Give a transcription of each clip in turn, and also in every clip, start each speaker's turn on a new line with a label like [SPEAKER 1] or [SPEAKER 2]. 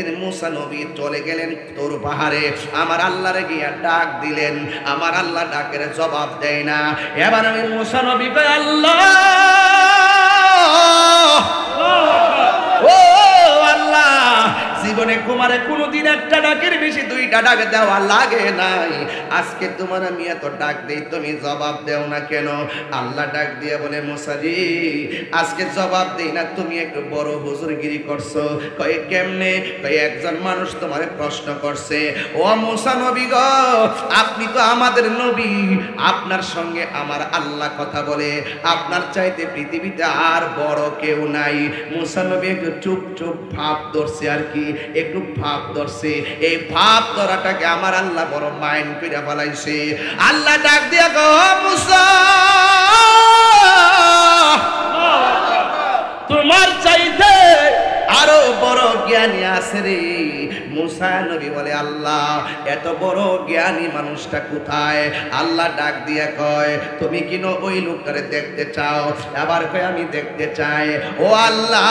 [SPEAKER 1] একদিন মুসা নবী চলে গেলেন তোর পাহাড়ে, আমার আল্লাহরে গিয়া ডাক দিলেন, আমার আল্লাহ ডাকের জবাব দেয় না। এবার আমি মুসা নবী কই আল্লাহ, ও আল্লাহ, জীবনে তোমারে কোনোদিন একটা ডাকের বেশি দুইটা ডাক দেওয়া লাগে নাই, আজকে তোমার আমি এত ডাক দেই তুমি জবাব দেও না কেন? আল্লাহ ডাক দিয়ে বলে মুসা জি, আজকে জবাব দেই না, তুমি একটু বড় হুজুরগিরি করছো। কয়ে কেমনে? কয়ে একজন মানুষ তোমারে প্রশ্ন করছে, ও মুসা নবী গো, আপনি তো আমাদের নবী, আপনার সঙ্গে আমার আল্লাহ কথা বলে, আপনার চাইতে পৃথিবীতে আর বড় কেউ নাই। মুসা নবী একটু চুপ চুপ ভাব ধরছে, আর কি একটু ভাব ধরছে, এই ভাব ধরাটাকে আমার আল্লাহ বড় মাইন্ড করে ফেলাইছে। আল্লাহ ডাক দিয়া গো মুসা, তোমার চাইতে আরো বড় জ্ঞানী আছে রে। মুসা নবী বলে আল্লাহ, এত বড় জ্ঞানী মানুষটা কোথায়? আল্লাহ ডাক দিয়া কয়, তুমি কি ওই লোকটারে দেখতে চাও? আবার কয় আমি দেখতে চাই। ও আল্লাহ,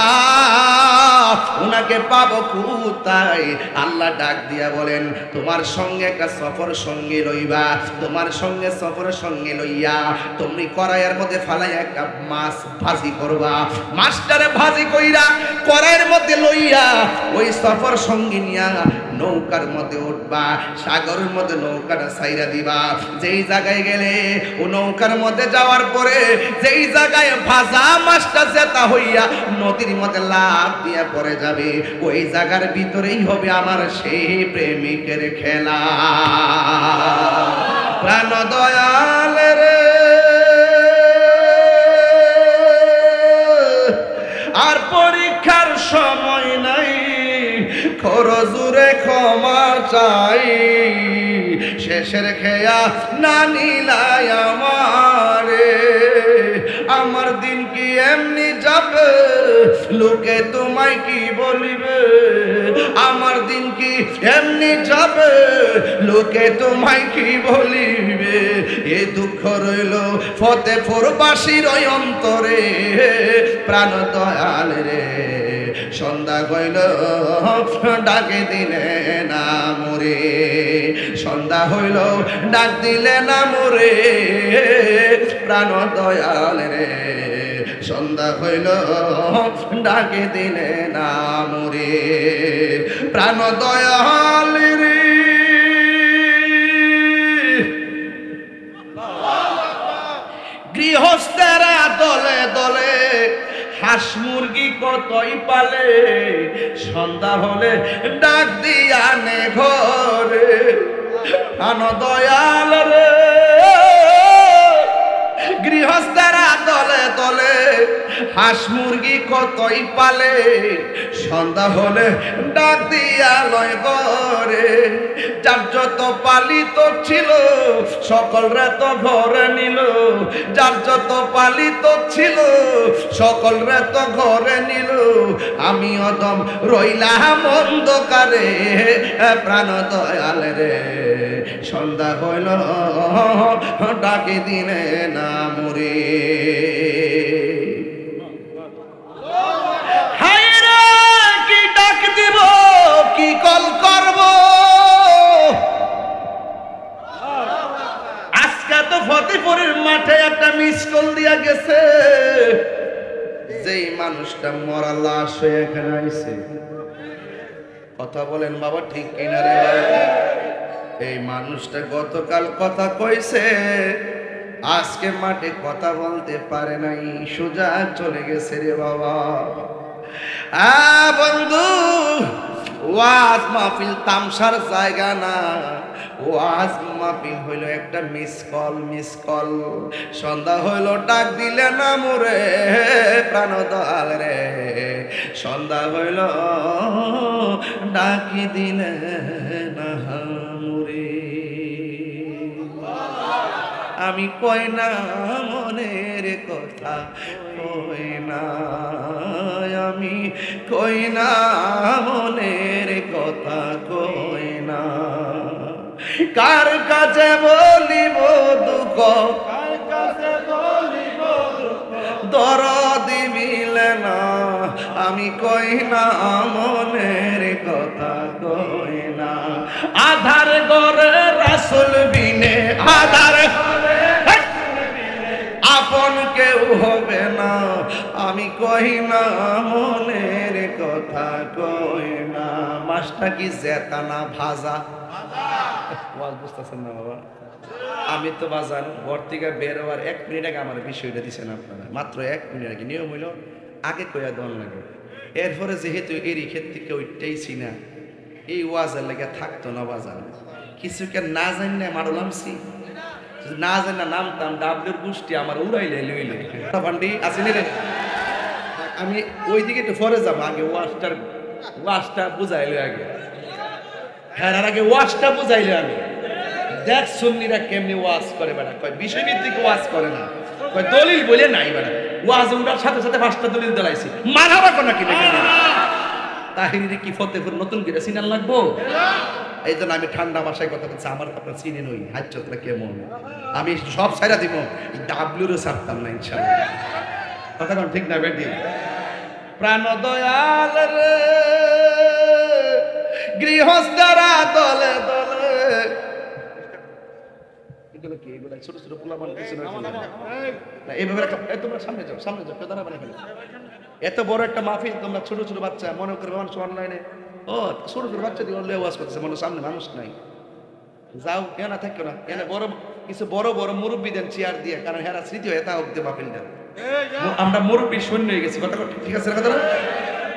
[SPEAKER 1] উনাকে পাবো কোথায়? আল্লাহ ডাক দিয়া বলেন, তোমার সঙ্গে একটা সফর সঙ্গে লইবা, তোমার সঙ্গে সফর সঙ্গে লইয়া তুমি কড়াইয়ের মধ্যে ফালাইয়া একটা মাছ ভাজি করবা, মাছটারে ভাজি কইরা কড়াইয়ের মধ্যে লইয়া ওই সফর সঙ্গে নিয়া নৌকার মধ্যে উঠবা, সাগরের মধ্যে নৌকাটা ছাইরা দিবা। যেই জায়গায় গেলে ও নৌকার মধ্যে যাওয়ার পরে যেই জায়গায় ভাজা মাছটা জেতা হইয়া নদীর মধ্যে লাফ দিয়ে পড়ে যাবে, ওই জায়গার ভিতরেই হবে আমার সেই প্রেমিকের খেলা। প্রাণ দয়াল রে, আর পরীক্ষার সময় নাই, খরজুরে ক্ষমা চাই, শেষের খেয়া না নিলাই আমারে, আমার দিন কি এমনি যাবে, লোকে তোমায় কি বলিবে, আমার দিন কি এমনি যাবে, লোকে তোমায় কি বলিবে, এ দুঃখ রইল ফতেপুরবাসীর ওই অন্তরে। প্রাণ দয়াল রে, সন্ধ্যা হইল ডাকে দিলে না মোরে, সন্ধ্যা হইল ডাক দিলে না মোরে, প্রাণ দয়াল রে, সন্ধ্যা হইল ডাকে দিলে না মোরে, প্রাণ দয়াল রে। গৃহস্থেরা দলে দলে হাঁস মুরগি কতই পালে, সন্ধ্যা হলে ডাক দিয়া নে ঘরে, প্রাণ দয়াল রে। গৃহস্থেরা দলে দলে হাঁস মুরগি কতই পালে, সন্ধ্যা হলে ডাক দিয়া লয় ঘরে, যার যত পালিত ছিল সকলরা তো ঘরে নিল, যার যত পালিত ছিল সকলরা তো ঘরে নিল, আমি অদম রইলাম অন্ধকারে। প্রাণ দয়াল রে, সন্ধ্যা হইল ডাকে দিলে না মোরে, হায়রে কি ডাক দিব, কি কল করব, আজকে তো ফতেপুরের মাঠে একটা মিস কল দিয়া গেছে, যেই মানুষটা মরা লাশ হয়ে এখানে আইছে। কথা বলেন বাবা, ঠিক কিনা রে? এই মানুষটা গতকাল কথা কইছে, আজকে মাঠে কথা বলতে পারে নাই, সোজা চলে গেছে রে বাবা। বন্ধু, ওয়াজ মাহফিল তামসার জায়গা না, ওয়াজ মাহফিল হইল একটা মিস কল, মিস কল। সন্ধ্যা হইল ডাক দিলে না মোরে, প্রাণ দয়াল রে, সন্ধ্যা হইল ডাকি দিলে না মোরে, আমি কই না মনের কথা, কই না, আমি কই না মনের কথা, কই না, কার কাছে বলিব দুঃখ, কার কাছে বলিব দুঃখ, দরদ মিলে না আমি কই না মনের কথা কই না আধার ঘরে রাসূল বিনে আধার ঘরে আপন কেউ হবে না আমি কই না মনের কথা কই না মাছটা কি জেতা না ভাজা ওয়াজ বুঝতেছেন না বাবা আমি তো বাজান ঘর থেকে বের হওয়ার 1 মিনিট আগে আমার বিষয়টা দিচ্ছেন আপনারা মাত্র 1 মিনিট আগে নিয়ম হইল আগে কইয়া দেওয়ার লাগে এরপরে যেহেতু এরই ক্ষেত্রে কেউ উঠতেইছি না এই ওয়াজের লেগে থাকতো না বাজান কিছুকে না জানি মারলামছি না জানি নামতাম ডাবলুর গোষ্ঠী আমার উড়াইলে লইলে ফান্ডি আসেনি রে আমি ওই দিকে একটু পরে যাবো আগে ওয়াজটা বুঝাইলে আগে হ্যাঁ আগে ওয়াজটা বুঝাইলে আমি দেখ সুন্নিরা কেমনি ওয়াজ করে বেড়া কয় বিষয়ভিত্তিক ওয়াজ করে না কয় দলিল বলে নাই বেড়া ওয়াজ উড়ার সাথে সাথে 5টা দলিল দলাইছি মারাবা কোন কি তাহিরি কি ফতেপুর নতুন করে সিনাল লাগবো এই জন্য আমি ঠান্ডা ভাষায় কথা বলছি আমার আপনার চিনি নই হাজ্জতটা কেমন আমি সব ছাইরা দিব ডাবলুরও ছাড়তাম না ইনশাআল্লাহ কথা কোন ঠিক না বেটি প্রাণ দয়াল রে গৃহস্থরা দলে দলে এগুলো কি এগুলো ছোট ছোট পোলাপান পিছনে না এইভাবে তোমরা সামনে যাও পেদারা বানিয়ে ফেলো এত বড় একটা মাহফিল তোমরা ছোট ছোট বাচ্চা মনে করবে মানুষ অনলাইনে ও ছোট ছোট বাচ্চা দিয়ে অনলাইনে ওয়াজ করতেছে মনে সামনে মানুষ নাই যাও কেন থাকো না এনে বড় কিছু বড় বড় মুরব্বী দেন চেয়ার দিয়ে কারণ হেরা স্মৃতি হয়ে তা অব্দি মাহফিল দেন আমরা মুরব্বী শূন্য হয়ে গেছি কথা ঠিক আছে কথা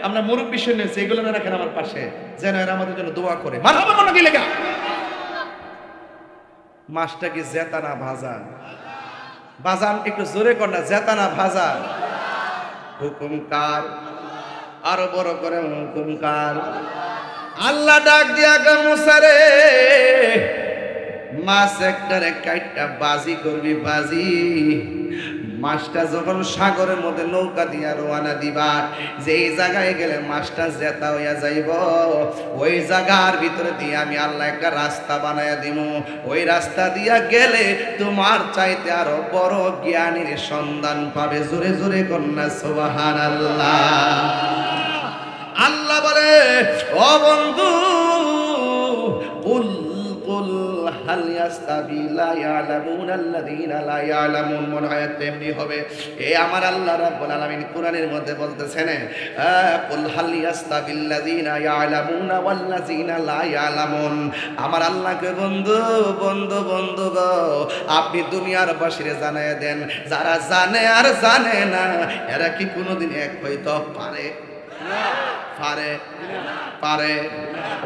[SPEAKER 1] আমরা মুরব্বী শূন্য হয়েছি এগুলো না রাখেন আমার পাশে যেন এরা আমাদের জন্য দোয়া করে মারহাবা কোন কি লেগা মাছটা কি জেতা না ভাজা বাজান একটু জোরে কর না জেতা না ভাজা হুকুমকার আরো বড় করে হুকুমকার আল্লাহ ডাক দিয়া গো মুসা রে মাছ একটারে কাইটটা বাজি করবি বাজি মাছটা যখন সাগরের মধ্যে নৌকা দিয়া রওনা দিবা যেই জায়গায় গেলে মাছটা জেতা হইয়া যাইব ওই জায়গার ভিতরে দিয়ে আমি আল্লাহ একটা রাস্তা বানায়া দিব ওই রাস্তা দিয়া গেলে তোমার চাইতে আরো বড় জ্ঞানীর সন্ধান পাবে জোরে জোরে কন্যা সুবহানাল্লাহ আল্লাহ বলে ও বন্ধু হাল ইয়াস্তাবি লা ইয়ালামুনাল্লাযীনা লা ইয়ালামুন মন আয়াত তেমনি হবে এ আমার আল্লাহ রাব্বুল আলামিন কোরআনের মধ্যে বলতেছেন কুল হাল ইয়াস্তাবিল্লাযীনা ইয়ালামুনা ওয়াল্লাযীনা লা ইয়ালামুন আমার আল্লাহকে বন্ধু বন্ধু বন্ধু গো আপনি দুনিয়ার বাসীরে জানায় দেন যারা জানে আর জানে না এরা কি কোনোদিন এক হইতে পারে পারে পারে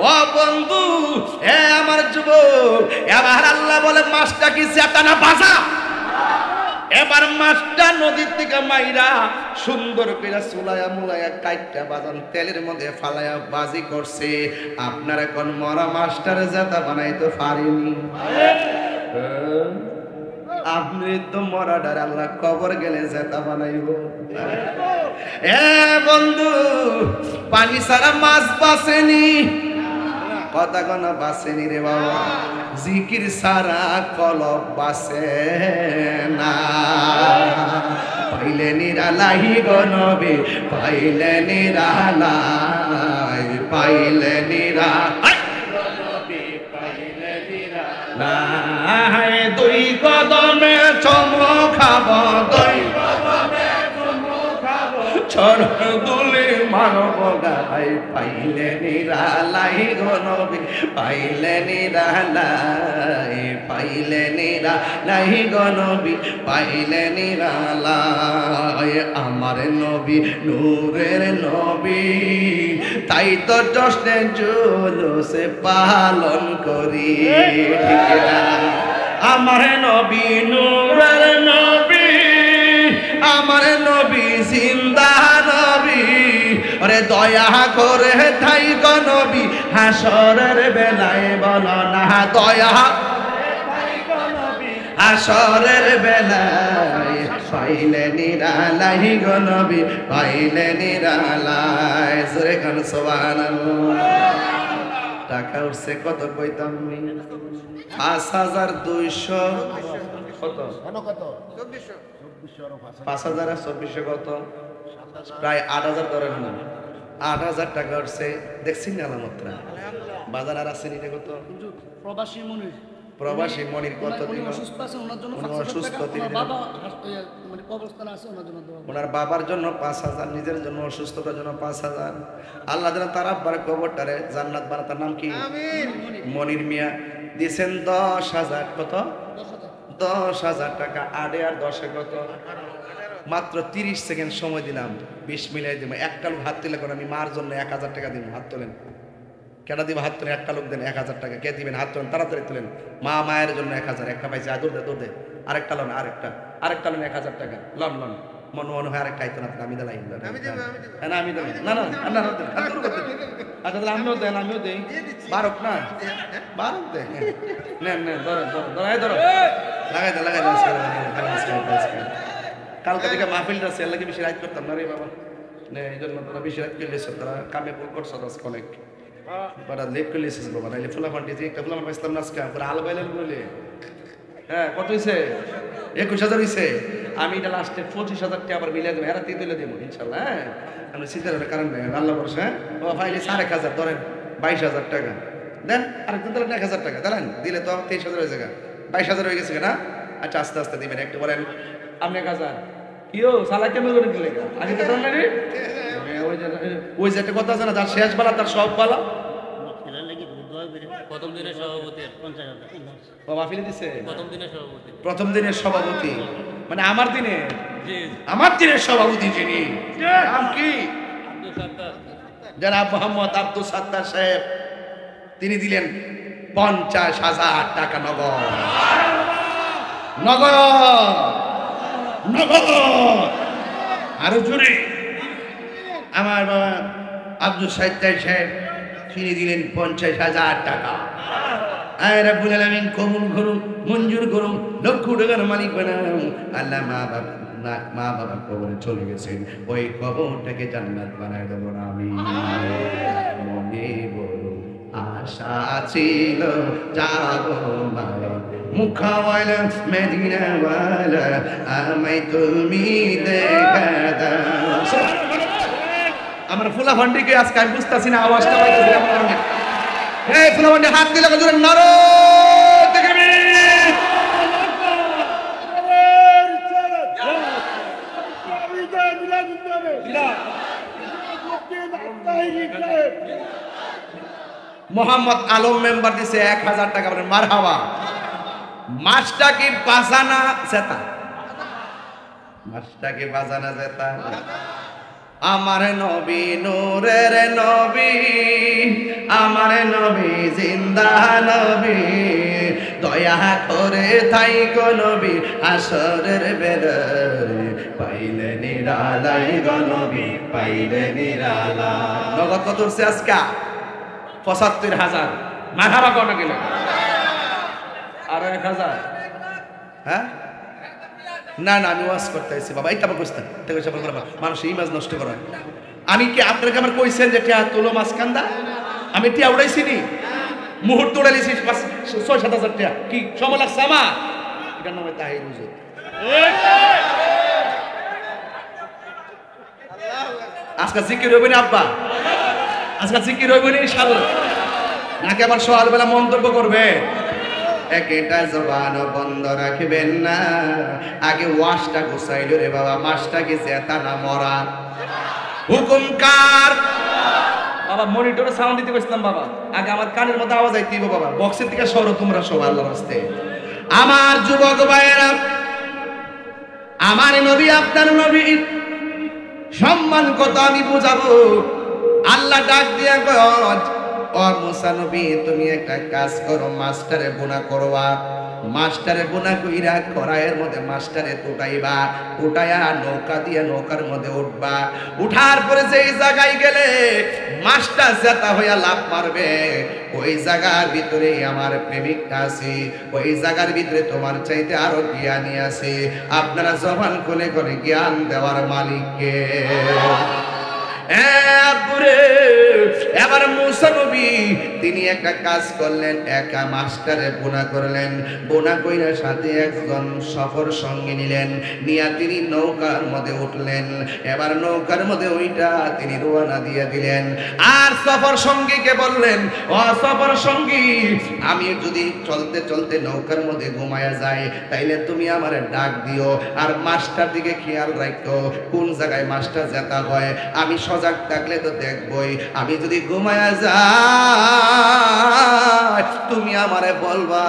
[SPEAKER 1] ও বন্ধু এ আমার যুবক এবার আল্লাহ বলে মাছটা কি জেতা না ভাজা এবার মাছটা নদীর থেকে মাইরা সুন্দর করে চুলায়া মুলায়া কাইটটা বাজান তেলের মধ্যে ফালায়া বাজি করছে আপনার এখন মরা মাছটার জেতা বানাইতে পারেনি আপনি তো মরাডার আল্লাহ কবর গেলে জেতা বানাইব এ বন্ধু পানি সারা মাছ বাসেনি কথা কোন বাসেনি রে বাবা জিকির সারা কলব বাসে না পাইলে নিরালাই গো নবী পাইলে নিরালাই পাইলে নিরালাই দুই কদমে চমো খাব দুই কদমে চমো খাব চরণ দুলি মানব গাই পাইলে নিরালাই গো নবী পাইলে নিরালাই পাইলে নিরালাই গো নবী পাইলে নিরালাই আমার নবী নূরের নবী তাই তো জশ্নে জুলুসে পালন করি ঠিক না আমার নবী নূরের নবী আমার নবী জিন্দা নবী ওরে দয়া করে তাই গো নবী হাসরের বেলায় বলো না দয়া হাসরের বেলায় পাইলে নিরালাই গো নবী পাইলে নিরালাই জোরে গান সুবহানাল্লাহ টাকা উঠছে কত কইতাম 5200 কত 5000 আর 2400 কত প্রায় 8000 ধরেন না 8,000 টাকা উঠছে। দেখছি না আলামতরা বাজার আর আছে নিতে কত
[SPEAKER 2] প্রবাসী মনির
[SPEAKER 1] প্রবাসী মনির কত দিন
[SPEAKER 2] অসুস্থ আছে ওনার জন্য
[SPEAKER 1] উনি
[SPEAKER 2] 5,000
[SPEAKER 1] অসুস্থ,
[SPEAKER 2] টাকা,
[SPEAKER 1] তিনি
[SPEAKER 2] ওনার বাবা মানে কবরস্থানে আছে ওনার জন্য দোয়া করুন।
[SPEAKER 1] ওনার বাবার জন্য 5,000, নিজের জন্য অসুস্থতার জন্য 5,000। আল্লাহ যেন তার আব্বার কবরটারে জান্নাত বানায়। তার নাম কি? মনির মিয়া। দিয়েছেন 10,000। কত?
[SPEAKER 2] 10,000
[SPEAKER 1] 10,000 টাকা। আড়ে আর 10-এ কত? মাত্র 30 সেকেন্ড সময় দিলাম, 20 মিলাই দিব। একটা লোক হাত তুলে, আমি মার জন্য 1,000 টাকা দিব। হাত তোলেন। কেটা দিব? হাত তোলেন। একটা লোক দেন 1,000 টাকা। কে দিবেন? হাত তোলেন, তাড়াতাড়ি তোলেন। মা মায়ের জন্য 1,000। একটা পাইছে, দৌড় দে দৌড় দে। আরেকটা লোন, আরেকটা লোন 1,000 টাকা। লন লন মন মনে হয় আরেকটা আইতো না। আমি দিলাই না, আমি দেব না, আমি দেব না, না না না দেন। আচ্ছা তাহলে আমিও দেন, আমিও দেই। বারক না, বারক দে। নেন নেন, ধরো ধরো ধরো, এই ধরো, লাগাই দে লাগাই দে। কালকে থেকে মাহফিলটা আছে, এলাকে বেশি রাত করতাম না রে বাবা। নে এই জন্য তোরা বেশি রাত করলে তারা কামে ভুল করছ। অনেক বাড়া লেট করলে এসেছিস বাবা। নাইলে ফুলাফান দিয়েছি, একটা ফুলাফান পাইছিলাম না আজকে। পুরো আল বাইলাল বলে। হ্যাঁ কত হয়েছে? 21,000 হয়েছে। আমি এটা লাস্টে 25,000 টাকা আবার মিলিয়ে দেবো। এরাতেই তুলে দেবো ইনশাল্লাহ। হ্যাঁ আমি চিন্তা করার কারণ নেই, আল্লাহ বলছে। হ্যাঁ বাবা ফাইলে 1,500 ধরেন, 22,000 টাকা দেন। আরেকজন তাহলে 1,000 টাকা দিলেন, দিলে তো 23,000 হয়ে যাবে। 22,000 হয়ে গেছে না? আচ্ছা আস্তে আস্তে দিবেন। একটু বলেন আপনি 1,000 কিও সালা কেমন করে দিলে? আগে তো না রে, ওই যে একটা কথা আছে না, যার শেষ বেলা তার সব বেলা।
[SPEAKER 3] প্রথম দিনের সভাপতি
[SPEAKER 1] বাবা ফিরে দিছে
[SPEAKER 3] প্রথম দিনের সভাপতি
[SPEAKER 1] মানে আমার দিনে,
[SPEAKER 3] জি
[SPEAKER 1] আমার দিনের সভাপতি যিনি, নাম কি?
[SPEAKER 3] আব্দুল সাত্তার
[SPEAKER 1] জনাব মোহাম্মদ আব্দুল সাত্তার সাহেব, তিনি দিলেন 50,000 টাকা নগদ। নগদ নগদ আরো জোরে। আমার বাবা আব্দুল সাত্তার সাহেব তিনি দিলেন 50,000 টাকা। আয় রাব্বুল আলামিন কবুল করুন, মঞ্জুর করুন, লক্ষ টাকার মালিক বানাও। আল্লাহ মা বাবা কবরে চলে গেছেন, ওই কবরটাকে জান্নাত বানায় দেবো না আমি। মনে বড় আশা ছিল যাব মায়া, মুখাওয়ালা মদিনাওয়ালা আমায় তুমি দেখা দাও। আমার ফুলা ভান্ডিকে আজকে আমি বুঝতেছি না, আওয়াজটা পাইতেছি না। এই ফুলা ভান্ডি হাত দিলে জোরে নারো দেখবি। মোহাম্মদ আলম মেম্বার দিছে 1,000 টাকা। বলেন মারহাবা। মাছটা কি বাজানা জেতা? মাছটা কি বাজানা জেতা? আমার নবী নূরের নবী, আমার নবী জিন্দা নবী, দয়া করে থাইকো নবী আসরের বেলায়, পাইলে নিরালাই গো নবী, পাইলে নিরালাই। নগদ কত উঠছে আজকে? 75,000। মারহাবা কোন গেল? আর 1,000। হ্যাঁ না না, আমি ওয়াজ করতে আইছি বাবা। এইটা আমার বুঝতে মানুষ ইমেজ নষ্ট করে। আমি কি আপনাকে আমার কইছেন যে টিয়া তোলো মাছ কান্দা? আমি টিয়া উড়াইছি নি? মুহূর্ত উড়াইছি 6-7,000 টাকা। কি সময় লাগছে আমার? এটার নামে তাহির হুজুর। আজকে জিকির হইবে না আব্বা? আজকে জিকির হইবে না ইনশাআল্লাহ? নাকি আবার সকালবেলা মন্তব্য করবে? একটা জবান বন্ধ রাখবেন না। আগে ওয়াশটা গুছাইল রে বাবা। মাছটা কি জেতা না মরা? হুকুম কার? বাবা মনিটরে সাউন্ড দিতে কইছিলাম বাবা। আগে আমার কানের মধ্যে আওয়াজ আইতিব বাবা। বক্সের থেকে সরো তোমরা সব আল্লাহর রাস্তায়। আমার যুবক ভাইয়েরা, আমার নবী আপনার নবী সম্মান কত আমি বুঝাবো। আল্লাহ ডাক দিয়া কয়, ও মুসা নবী তুমি একটা কাজ করো, মাস্টারে বোনা করবা। মাস্টারে বোনা কইরা কড়াইয়ের মধ্যে মাস্টারে উঠাইবা, উঠাইয়া নৌকা দিয়ে নৌকার মধ্যে উঠবা। উঠার পরে যেই জায়গায় গেলে মাছটা জেতা হইয়া লাভ মারবে, ওই জায়গার ভিতরে আমার প্রেমিকটা আছে, ওই জায়গার ভিতরে তোমার চাইতে আরো জ্ঞানী আছে। আপনারা জবান খুলে করে জ্ঞান দেওয়ার মালিককে। এবার মুসা নবী তিনি একটা কাজ করলেন, একা মাস্টারে বোনা করলেন, বোনা কইরা সাথে একজন সফর সঙ্গে নিলেন, নিয়া তিনি নৌকার মধ্যে উঠলেন। এবার নৌকার মধ্যে ওইটা তিনি রওনা দিয়ে দিলেন। আর সফর সঙ্গীকে বললেন, ও সফর সঙ্গী, আমি যদি চলতে চলতে নৌকার মধ্যে ঘুমায়া যাই তাইলে তুমি আমার ডাক দিও, আর মাস্টার দিকে খেয়াল রাখো কোন জায়গায় মাস্টার যেতে হয়। আমি সজাগ থাকলে তো দেখবই, আমি যদি ঘুমায়া যাই তুমি আমারে বলবা,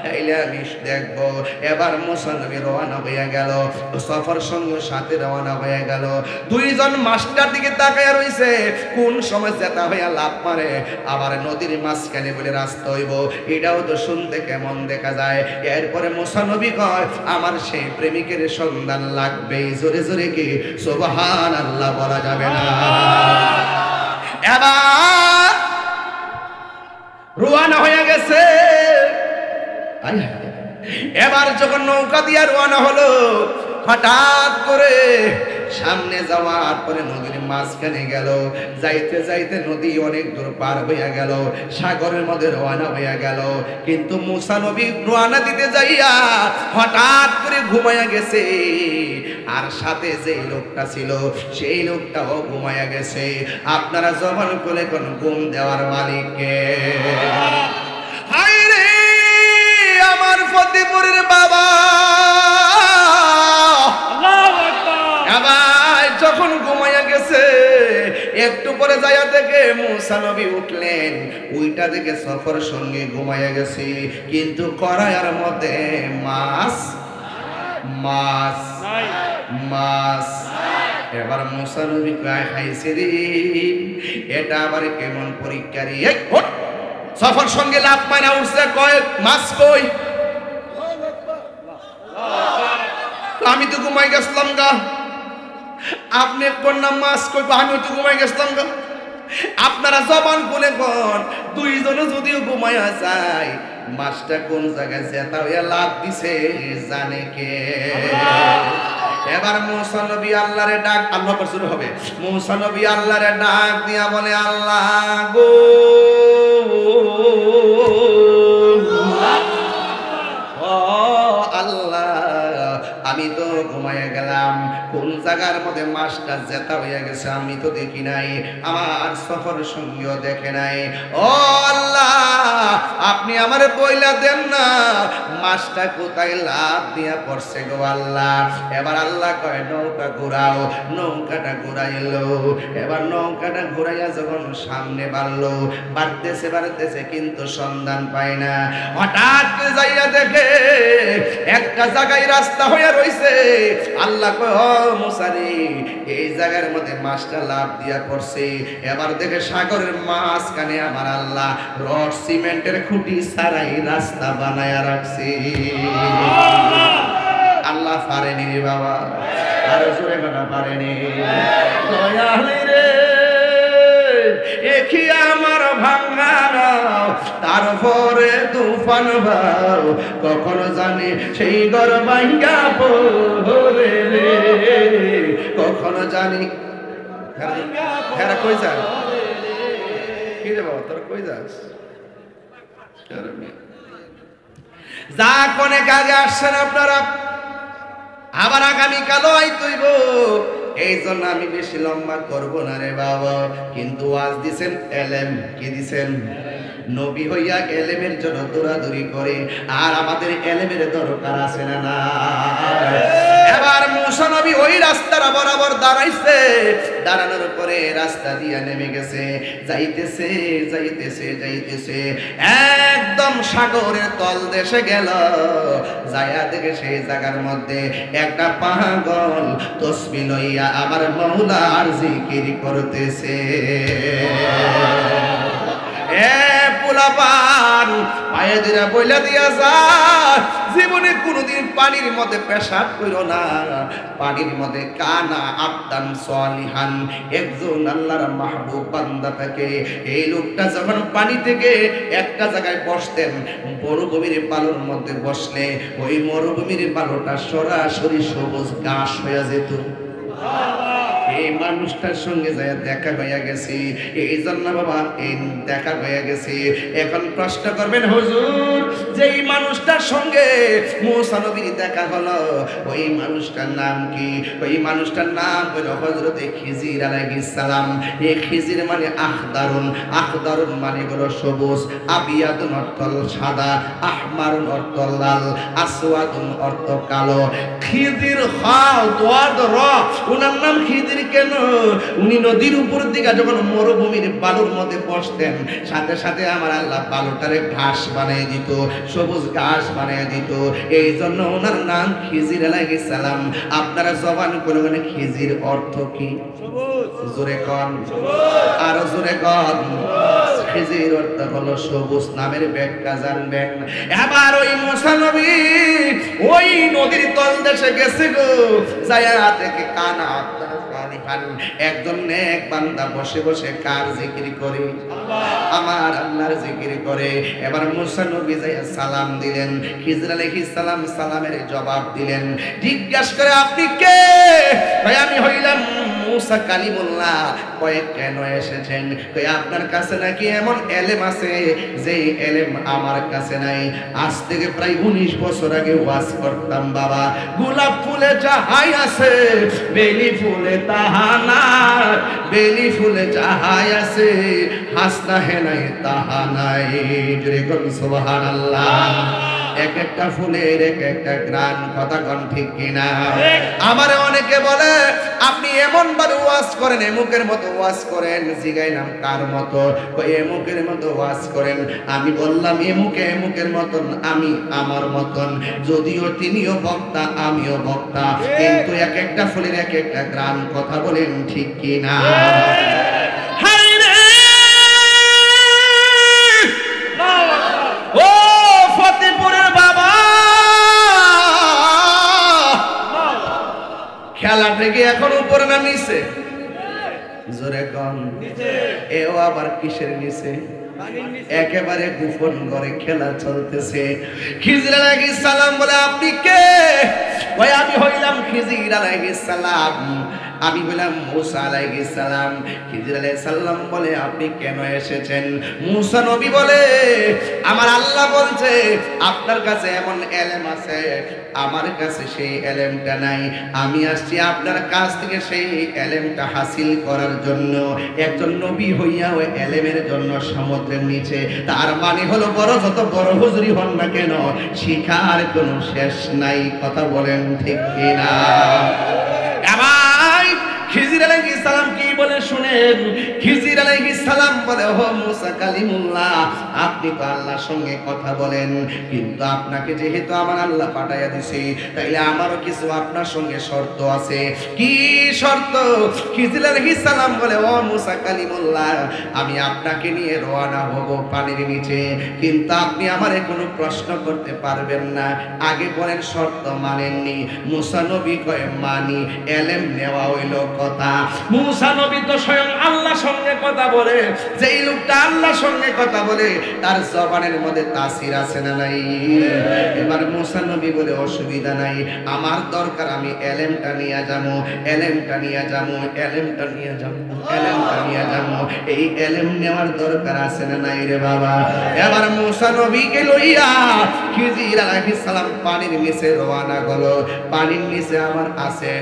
[SPEAKER 1] তাইলে আমি দেখবো। এবার মুসা নবী রওনা হয়ে গেল, সফর সঙ্গে সাথে রওনা হয়ে গেল। দুইজন মাস্টার দিকে তাকায় রইছে, কোন সময় যেতে হইয়া লাভ মারে, আবার নদীর মাঝখানে বলে রাস্তা হইব, এটাও তো শুনতে কেমন দেখা যায়। এরপরে মুসা নবী কয়, আমার সেই প্রেমিকের সন্ধান লাগবে। জোরে জোরে কি সুবহানাল্লাহ বলা যাবে না? এবার রওনা হয়ে গেছে। এবার যখন নৌকা দিয়ে রওনা হলো, হঠাৎ করে সামনে যাওয়ার পরে নদীর মাঝখানে গেল, যাইতে যাইতে নদী অনেক দূর পার হইয়া গেল, সাগরের মধ্যে রওনা হইয়া গেল। কিন্তু মুসা নবী রওনা দিতে যাইয়া হঠাৎ করে ঘুমাইয়া গেছে, আর সাথে যে লোকটা ছিল সেই লোকটাও ঘুমাইয়া গেছে। আপনারা জবান করে কোন ঘুম দেওয়ার মালিককে? হায় রে আমার ফতেপুরের বাবা, যখন ঘুমাইয়া গেছে একটু পরে যাইয়া দেখে মুসা নবী উঠলেন, ওইটা দেখে সফর সঙ্গে ঘুমাইয়া গেছে, কিন্তু কড়াইয়ের মধ্যে মাছ মাছ মাছ। এবার মুসা নবী খাইছে রে, এটা আবার কেমন পরীক্ষা রে? সফর সঙ্গে লাভ মারা উঠছে, কয় মাছ কই? আমি তো ঘুমাই গেছিলাম গা। আপনি কন্যা মাছ কই? আমি তো ঘুমাই গেছিলাম গা। আপনারা জবান খুলে কোন, দুইজনে যদিও ঘুমাইয়া যায়, মাছটা কোন জায়গায় যেতা হইয়া লাভ দিছে জানে কে? এবার মুসা নবী আল্লাহরে ডাক, আল্লাহ পর শুরু হবে। মুসা নবী আল্লাহরে ডাক দিয়া বলে, আল্লাহ গো, আমি তো ঘুমাইয়া গেলাম, কোন জায়গার মধ্যে মাছটা জেতা হইয়া গেছে আমি তো দেখি নাই, আমার সফর সঙ্গীও দেখে নাই। ও আল্লাহ, আপনি আমারে বইলা দেন না মাছটা কোথায় লাভ দিয়া পড়ছে গো আল্লাহ। এবার আল্লাহ কয়, নৌকা ঘুরাও। নৌকাটা ঘুরাইলো। এবার নৌকাটা ঘুরাইয়া যখন সামনে বাড়লো, বাড়তেছে বাড়তেছে কিন্তু সন্ধান পায় না। হঠাৎ করে যাইয়া দেখে একটা জায়গায় রাস্তা হইয়া রইছে। আল্লাহ কয়, ও মুসা রে, এই জায়গার মধ্যে মাছটা লাভ দিয়া পড়ছে। এবার দেখে সাগরের মাঝখানে আমার আল্লাহ রড সিমেন্টের খুঁটি ছাড়াই রাস্তা বানায়া রাখছে। আল্লাহ পারেনি রে বাবা, আরো জোরে কথা পারেনি। দয়ালি রে, একি আমার ভাঙা নাও, তারপরে তুফান ভাও, কখনো জানি সেই ঘর ভাঙ্গা পড়ে রে, কখনো জানি। হ্যাঁ কই যাস? কি রে বাবা, তোর কই যাস? যা অনেক আগে আসছেন আপনারা, আবার আগামীকালও আইতইব। এই জন্য আমি বেশি লম্বা করব না রে বাবা। কিন্তু আজ দিছেন এলেম, কি দিছেন? নবী হইয়া এলেমের জন্য দৌড়াদৌড়ি করে, আর আমাদের এলেমের দরকার আছে না না? এবার মুসা নবী ওই রাস্তার বরাবর দাঁড়াইছে, দাঁড়ানোর পরে রাস্তা দিয়ে নেমে গেছে, যাইতেছে যাইতেছে যাইতেছে, একদম সাগরের তল দেশে গেল। যাইয়া দেখে সেই জায়গার মধ্যে একটা পাগল তসবিহ লইয়া আমার মওলার জিকির করতেছে। পোলাপান পায়ে দিরা বইলা দিয়া যায়, জীবনে কোনোদিন পানির মধ্যে পেশাব কইরো না, পানির মধ্যে কানা আবদান সালিহান, একজন আল্লাহর মাহবুব বান্দা থাকে। এই লোকটা যখন পানি থেকে একটা জায়গায় বসতেন, মরুভূমির বালুর মধ্যে বসলে ওই মরুভূমির বালুটা সরাসরি সবুজ ঘাস হয়ে যেত। এই মানুষটার সঙ্গে যায় দেখা হয়ে গেছি, এই জন্য বাবা এই দেখা হয়ে গেছি। এখন প্রশ্ন করবেন হুজুর, যে এই মানুষটার সঙ্গে মুসা নবীর দেখা হলো, ওই মানুষটার নাম কি? ওই মানুষটার নাম হলো হযরতে খিজির আলাইহিস সালাম। এই খিজির মানে আখদারুন, আখদারুন মানে হলো সবুজ, আবিয়াদুন অর্থ সাদা, আহমারুন অর্থ লাল, আসওয়াদুন অর্থ কালো। খিজির খাওয়াদ র, ওনার নাম খিজির কেন? উনি নদীর উপর দিকে যখন মরুভূমির বালুর মধ্যে বসতেন, সাথে সাথে আমার আল্লাহ বালুটারে ঘাস বানিয়ে দিত, সবুজ ঘাস বানিয়ে দিত। এই জন্য ওনার নাম খিজির আলাইহিস সালাম। আপনারা জবান করে বলেন খিজির অর্থ কি? জোরে কন, আর জোরে কন। খিজির অর্থ হলো সবুজ। নামের ব্যাখ্যা জানবেন। এবার ওই মুসা নবী ওই নদীর তল দেশে গেছে গো, যায়া দেখে কানা একজন নেক বান্দা বসে বসে কার জিকির করে? আমার আল্লাহর জিকির করে। এবার মুসা নবী যায়া সালাম দিলেন, খিজির আলাইহিস সালাম সালামের জবাব দিলেন। জিজ্ঞাসা করে আপনি কে? ভাই আমি হইলাম মুসা কালিমুল্লাহ। কয়ে কেন এসেছেন? কয়ে আপনার কাছে নাকি এমন এলেম আছে যে এলেম আমার কাছে নাই। আজ থেকে প্রায় 19 বছর আগে ওয়াজ করতাম বাবা, গোলাপ ফুলে যাহাই আছে বেলি ফুলে তাহা নাই, বেলি ফুলে যাহাই আছে হাসনা হেনাই তাহা নাই। জোরে কোন সুবহানাল্লাহ। এক একটা ফুলের এক একটা গ্রান, কথা কোন ঠিক কিনা? আমার অনেকে বলে আপনি এমন ভাবে ওয়াজ করেন, এমুকের মতো ওয়াজ করেন। জিগাইলাম কার মতো? কই এমুকের মতো ওয়াজ করেন। আমি বললাম এমুকে এমুকের মতন, আমি আমার মতন। যদিও তিনিও বক্তা আমিও বক্তা, কিন্তু এক একটা ফুলের এক একটা গ্রান, কথা বলেন ঠিক কিনা? ও ফতেপুরের বাবা, খেলা থেকে এখন উপরে না নিচে? জোরে কন। এও আবার কিসের নিচে? একেবারে গোপন ঘরে খেলা চলতেছে। খিজির আলাইহিস সালাম বলে আপনি কে? ভাই আমি হইলাম খিজির আলাইহিস সালাম, আমি বললাম মুসা আলাইহিস সালাম। খিজির আলাইহিস সালাম বলে আপনি কেন এসেছেন? মুসা নবী বলে আমার আল্লাহ বলছে আপনার কাছে এমন এলেম আছে, আমার কাছে সেই এলেমটা নাই। আমি আসছি আপনার কাছ থেকে সেই এলেমটা হাসিল করার জন্য। একজন নবী হইয়া ওই এলেমের জন্য সমুদ্রের নিচে, তার মানে হলো বড় যত বড় হুজুরি হন না কেন, শিখার কোনো শেষ নাই। কথা বলেন ঠিক কিনা? খিজির আলাইহিস সালাম কি বলে শুনেন। খিজির আলাইহিস সালাম বলে ও মুসা কালিমুল্লাহ, আপনি তো আল্লাহর সঙ্গে কথা বলেন, কিন্তু আপনাকে যেহেতু আমার আল্লাহ পাঠাইয়া দিছে, তাইলে আমারও কিছু আপনার সঙ্গে শর্ত আছে। কি শর্ত? খিজির আলাইহিস সালাম বলে ও মুসা কালিমুল্লাহ, আমি আপনাকে নিয়ে রওনা হব পানির নিচে, কিন্তু আপনি আমারে কোনো প্রশ্ন করতে পারবেন না। আগে বলেন শর্ত মানেননি? মুসা নবী কয় মানি। এলেম নেওয়া হইল কথা। মুসা নবী তো স্বয়ং আল্লাহর সঙ্গে কথা বলে। যেই লোকটা আল্লাহর সঙ্গে কথা বলে তার জবানের মধ্যে তাসির আছে না নাই? এবার মুসা নবী বলে অসুবিধা নাই, আমার দরকার আমি এলেমটা নিয়ে যাবো, এলেমটা নিয়ে যাবো, এলেমটা নিয়ে যাবো, এলেমটা নিয়ে যাবো। এই এলেম নেওয়ার দরকার আছে না নাই রে বাবা? এবার মুসা নবীকে লইয়া খিজির আলাইহিস সালাম পানির নিচে রওনা হলো। পানির নিচে আমার আছে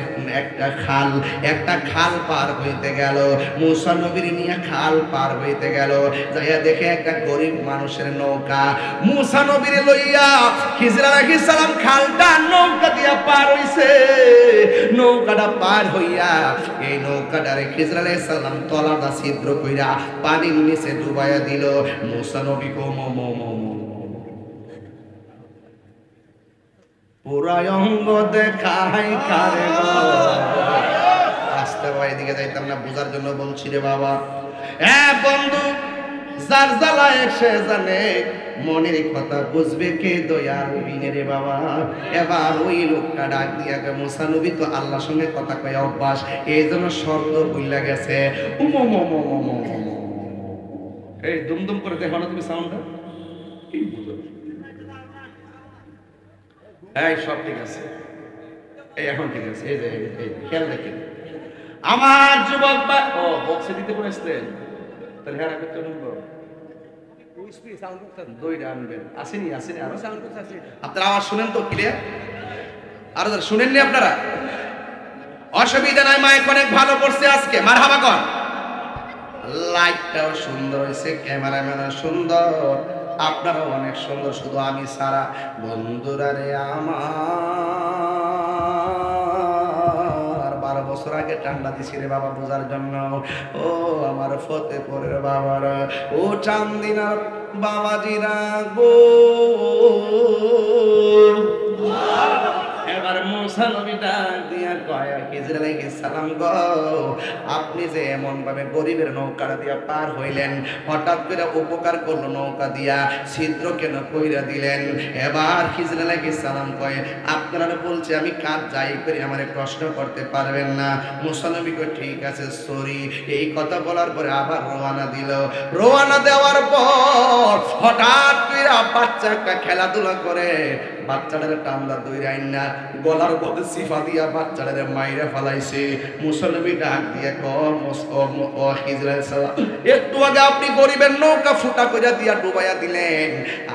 [SPEAKER 1] একটা খাল, একটা খাল পার হইতে গেল। মুসা নবীর নিয়ে খাল পার হইতে গেল, যাইয়া দেখে একটা গরিব মানুষের নৌকা। মুসা নবীর লইয়া খিজির আলাইহিস সালাম খালটা নৌকা দিয়া পার হইছে। নৌকাটা পার হইয়া এই নৌকাটারে খিজির আলাইহিস সালাম তলাটা ছিদ্র কইরা পানির নিচে ডুবাইয়া দিল। মুসা নবী কো মো মো মো মো পুরা অঙ্গ দেখাই কারে গো। আস্তে ভাই দিকে যাইতাম না, বোঝার জন্য বলছি রে বাবা। বন্ধু, যার জ্বালায় সে জানে, মনের কথা বুঝবে কে দয়াল বিনে রে বাবা। এবার ওই লোকটা ডাক দিয়া গে, মুসা নবী তো আল্লাহর সঙ্গে কথা কয় অভ্যাস, এই জন্য শব্দ ভুইলা গেছে। উমো মো মো মো মো মো, এই দুমদুম করে দেখো না তুমি সাউন্ডটা, কি বুঝো? এই সব ঠিক আছে, এই এখন ঠিক আছে, এই যে এই খেয়াল দেখেন। আমার যুবক ভাই ও বক্সে দিতে বলেছিলেন তাহলে হ্যাঁ রাখতে নিব দুইটা আনবেন আসেনি আরো আপনারা আওয়াজ শুনেন তো ক্লিয়ার আরো শুনেননি আপনারা অসুবিধা নাই মাইক অনেক ভালো করছে আজকে মারহাবা কর লাইটটাও সুন্দর হয়েছে ক্যামেরাম্যানও সুন্দর আপনারাও অনেক সুন্দর শুধু আমি সারা বন্ধুরা রে আমার 12 বছর আগে ঠান্ডা দিছি রে বাবা বোঝার জন্য ও আমার ফতেপুরের বাবারা ও চান্দিনার বাবাজিরা গো এবার মুসা নবী ডাক দিয়া কয় খিজির আলাইহিস সালাম গো আপনি যে এমন ভাবে গরিবের নৌকাটা দিয়া পার হইলেন হঠাৎ করে উপকার করলো নৌকা দিয়া ছিদ্র কেন কইরা দিলেন এবার খিজির আলাইহিস সালাম কয় আপনারা বলছে আমি কাজ যাই করি আমারে প্রশ্ন করতে পারবেন না মুসা নবী কয় ঠিক আছে সরি এই কথা বলার পরে আবার রওনা দিল রওনা দেওয়ার পর হঠাৎ করে বাচ্চা একটা খেলাধুলা করে বাচ্চাটারে টান্দা দইরা আইনা গলার মধ্যে সিফা দিয়া বাচ্চাটারে মাইরা ফলাইছে মুসা নবী ডাক দিয়ে খিজির আলাইহিস সালাম একটু আগে আপনি গরিবের নৌকা ফুটা কইরা দিয়া ডুবাইয়া দিলেন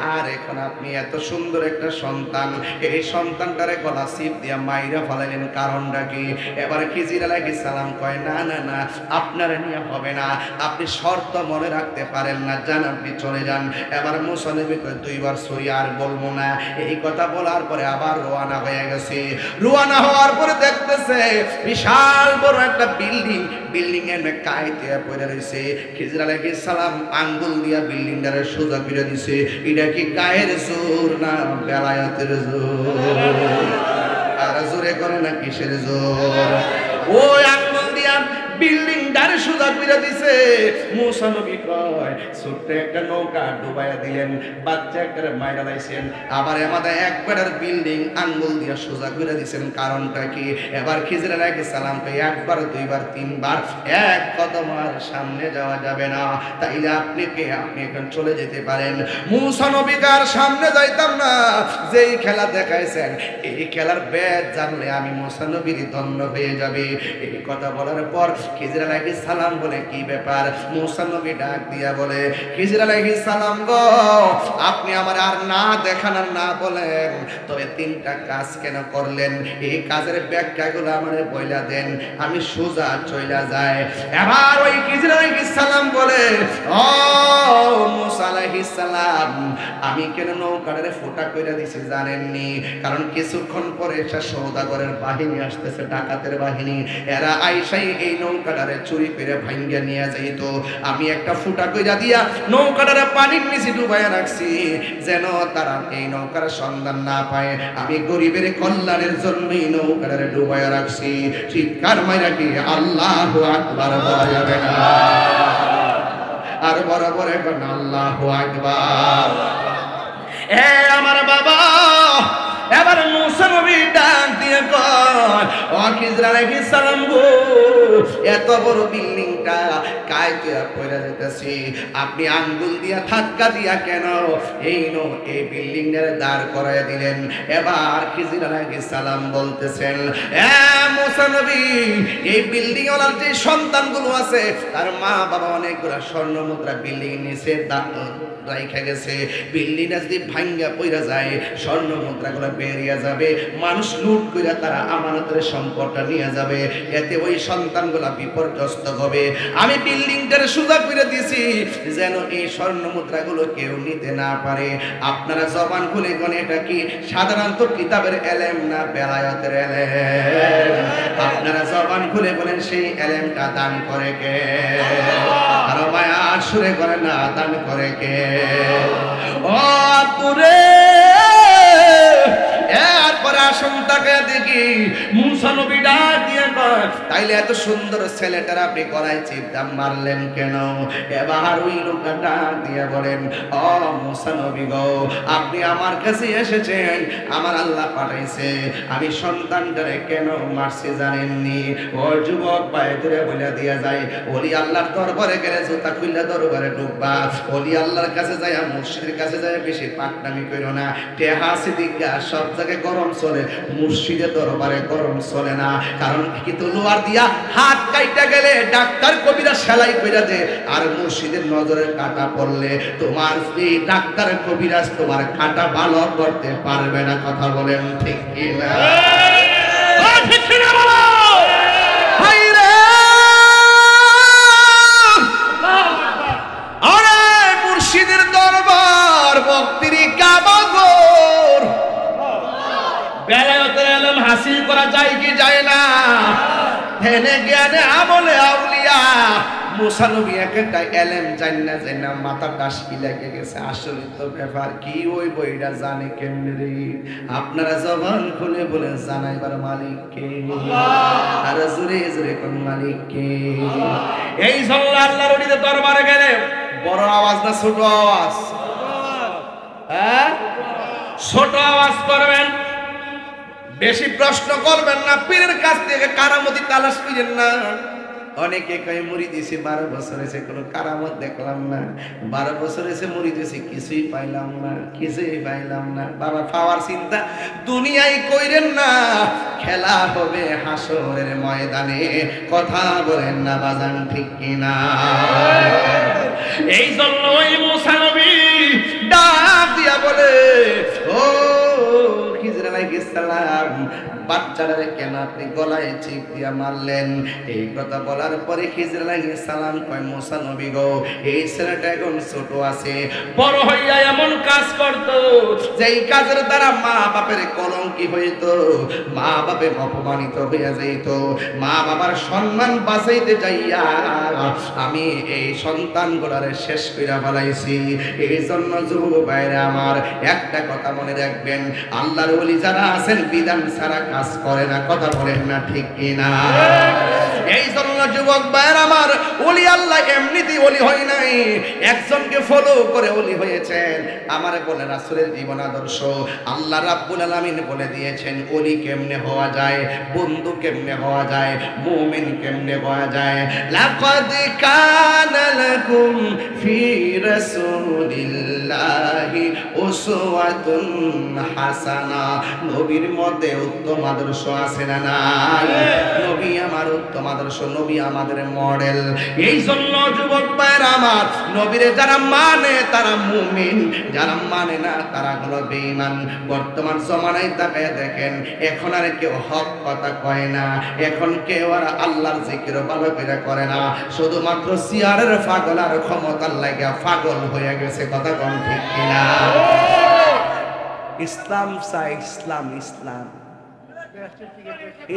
[SPEAKER 1] আর এখন আপনি এত সুন্দর একটা সন্তান এই সন্তানটারে গলা সিপ দিয়া মাইরা ফলাইলেন কারণটা কি এবার খিজির আলাইহিস সালাম কয় না না না আপনারা নিয়ে হবে না আপনি শর্ত মনে রাখতে পারেন না যান আপনি চলে যান এবার মুসা নবী কয় দুইবার সরি আর বলবো না এই কথা বলার পরে আবার রওনা হয়ে গেছে রওনা হওয়ার পরে দেখতেছে বিশাল বড় একটা বিল্ডিং এর কাইতে পড়ে রইছে খিজির আলাইহিস সালাম আঙ্গুল দিয়া বিল্ডিংটারে সোজা করে দিছে এটা কি গায়ের জোর না বেলায়েতের জোর আর জোরে করে না কিসের জোর ওই আঙ্গুল দিয়া বিল্ডিং দারে সুদা করে দিছে মুসা নবী কয় ছোট্ট একটা নৌকা ডুবাইয়া দিলেন বাচ্চা একটা মাইরা লাইছেন আবার আমাদের একবারের বিল্ডিং আঙ্গুল দিয়া সোজা করে দিছেন কারণটা কি এবার খিজির আলাইহিস সালাম কে একবার দুইবার তিনবার এক কদম আর সামনে যাওয়া যাবে না তাইলে আপনি এখন চলে যেতে পারেন মুসা নবী কার সামনে যাইতাম না যেই খেলা দেখাইছেন এই খেলার বেদ জানলে আমি মুসা নবীর ধন্য হয়ে যাবে এই কথা বলার পর খিজির আলাইহিস সালাম বলে কি ব্যাপার মুসা নবী ডাক দিয়া বলে খিজির আলাইহিস সালাম গো আপনি আমার আর না দেখান আর না বলেন তবে তিনটা কাজ কেন করলেন এই কাজের ব্যাখ্যাগুলো আমারে বইলা দেন আমি সোজা চইলা যায় এবার ওই খিজির আলাইহিস সালাম বলে ও মুসা আলাইহিস সালাম আমি কেন নৌকাটারে ফোঁটা কইরা দিছি জানেননি কারণ কিছুক্ষণ পরে একটা সওদাগরের বাহিনী আসতেছে ডাকাতের বাহিনী এরা আইসাই এই নৌকাটারে চুরি করে ভাঙ্গিয়া নিয়ে যাইতো আমি একটা ফুটা কইরা দিয়া নৌকাটারে পানির নিচে ডুবাইয়া রাখছি যেন তারা এই নৌকার সন্ধান না পায় আমি গরিবের কল্যাণের জন্যই নৌকাটারে ডুবাইয়া রাখছি চিৎকার মাইরা কি আল্লাহু আকবার বলা যাবে না আর বরাবর এখন আল্লাহু আকবার এ আমার বাবা এবার মুসা নবী ডাক দিয়ে কয় ও খিজির আলাইহিস সালাম গো এত বড় বিল্ডিংটা কাইতে পড়ে যাইতেছি আপনি আঙ্গুল দিয়া ধাক্কা দিয়া কেন এই বিল্ডিংটার দাঁড় করায় দিলেন এবার খিজির আলাইহিস সালাম বলতেছেন এ মুসা নবী এই বিল্ডিং ওয়ালার যে সন্তানগুলো আছে তার মা বাবা অনেকগুলো স্বর্ণ মুদ্রা বিল্ডিং নিচে রাইখা গেছে বিল্ডিংটা যদি ভাঙ্গা পইরা যায় স্বর্ণ মুদ্রাগুলো বেরিয়ে যাবে মানুষ লুট করে তারা আমানতের সম্পদটা নিয়ে যাবে এতে ওই সন্তানগুলা বিপর্যস্ত হবে আমি বিল্ডিংটারে সোজা করে দিছি যেন এই স্বর্ণ মুদ্রাগুলো কেউ নিতে না পারে আপনারা জবান খুলে কোন এটা কি সাধারণত কিতাবের এলেম না বেলায়েতের এলেম আপনারা জবান খুলে বলেন সেই এলেমটা দান করে কে আর মায়া সুরে করে না দান করে কে ও তুরে এরপরে আসুন তাকে দেখি মুসা নবী ডাক দিয়ে কয় তাইলে এত সুন্দর ছেলেটার আপনি গলায় চিপদাম মারলেন কেন এবার ওই লোকটা ডাক দিয়ে বলেন ও মুসা নবী গো আপনি আমার কাছে এসেছেন আমার আল্লাহ পাঠাইছে আমি সন্তানটারে কেন মারছি জানেননি ও যুবক পায়ে ধরে বলে দিয়া যায় ওলি আল্লাহর দরবারে গেলে জুতা খুললে দরবারে ডুববা ওলি আল্লাহর কাছে যায় মুর্শিদের কাছে যায় বেশি পাকনামি কইরো না টেহা সিদ্দিকা সব জায়গায় গরম চলে মুর্শিদের দরবারে গরম চলে না, কারণ কি তলোয়ার দিয়া হাত কাইটা গেলে ডাক্তার কবিরা সেলাই কইরা দে, আর মুর্শিদের নজরে কাটা পড়লে তোমার এই ডাক্তার কবিরাজ তোমার কাটা ভালো করতে পারবে না। কথা বলেন ঠিক কি না? ঠিক কি না বলো? হাই রে আরে মুর্শিদের দরবার ভক্তির কাবাগর, বেলায়েতের ইলম হাসিল করা যায় কি যায় না? ধ্যানে জ্ঞানে আমলে আউলিয়া। মুসা নবী একটা ইলম জান্না মাথা টাসকি লেগে গেছে। আসলে তো ব্যাপার কি ওই বইটা জানে কেমনে রে? আপনারা জবান খুলে বলেন জানাইবার মালিক কে? আর জোরে জোরে কোন মালিক কে? এই জন্য আল্লাহর ওলিদের দরবারে গেলে বড় আওয়াজ না ছোট আওয়াজ? হ্যাঁ, ছোট আওয়াজ করবেন, বেশি প্রশ্ন করবেন না, পীরের কাছ থেকে কারামতি তালাশ করেন না। অনেকে কয় মুড়ি দিছি 12 বছর হয়েছে কোনো কারামত দেখলাম না, 12 বছর হয়েছে মুড়ি দিছি কিছুই পাইলাম না, কিছুই পাইলাম না। বাবা পাওয়ার চিন্তা দুনিয়ায় কইরেন না, খেলা হবে হাসরের ময়দানে। কথা বলেন না বাজান ঠিক কিনা? এই জন্য ওই মুসা নবী ডাক দিয়া বলে, ও খিজির আলাইহিস সালাম, বাচ্চাটারে কেন আপনি গলায় চিপ দিয়া মারলেন? এই কথা বলার পরে খিজির আলাইহিস সালাম কয়, মুসা নবী গো, এই ছেলেটা এখন ছোট আছে, বড় হইয়া এমন কাজ করতো যেই কাজের দ্বারা মা বাপের কলঙ্কি হইতো, মা বাপে অপমানিত হইয়া যাইত, মা বাবার সম্মান বাঁচাইতে যাইয়া আমি এই সন্তানগুলারে শেষ কইরা ফেলাইছি। এই জন্য যুবক ভাইরা আমার একটা কথা মনে রাখবেন, আল্লাহর ওলি যারা আছেন বিধান ছাড়া কাজ করে না। কথা বলেন না ঠিক কিনা? এই জন্য যুবক ভাইরা আমার, ওলি আল্লাহ এমনিতেই ওলি হয় নাই, একজনকে ফলো করে ওলি হয়েছেন। আমার বলে রাসূলের জীবন আদর্শ আল্লাহ রাব্বুল আলামিন বলে দিয়েছেন ওলি কেমনে হওয়া যায়, বন্ধু কেমনে হওয়া যায়, মুমিন কেমনে হওয়া যায়। লাকাদ কানা লাকুম ফি রাসূলিল্লাহি উসওয়াতুন হাসানা। নবীর মধ্যে উত্তম আদর্শ আছে না নাই? নবী আমার উত্তম আদর্শ, নবী আমাদের মডেল। এই জন্য যুবক ভাইরা আমার, নবীরে যারা মানে তারা মুমিন, যারা মানে না তারা হলো বেঈমান। বর্তমান জমানায় তাকায় দেখেন, এখন আর কেউ হক কথা কয় না, এখন কেউ আর আল্লাহর জিকির ভালো করে করে না, শুধুমাত্র সিয়ারের পাগল আর ক্ষমতার লাগা পাগল হয়ে গেছে। কথা কোন ঠিক কিনা? ইসলাম চাই, ইসলাম ইসলাম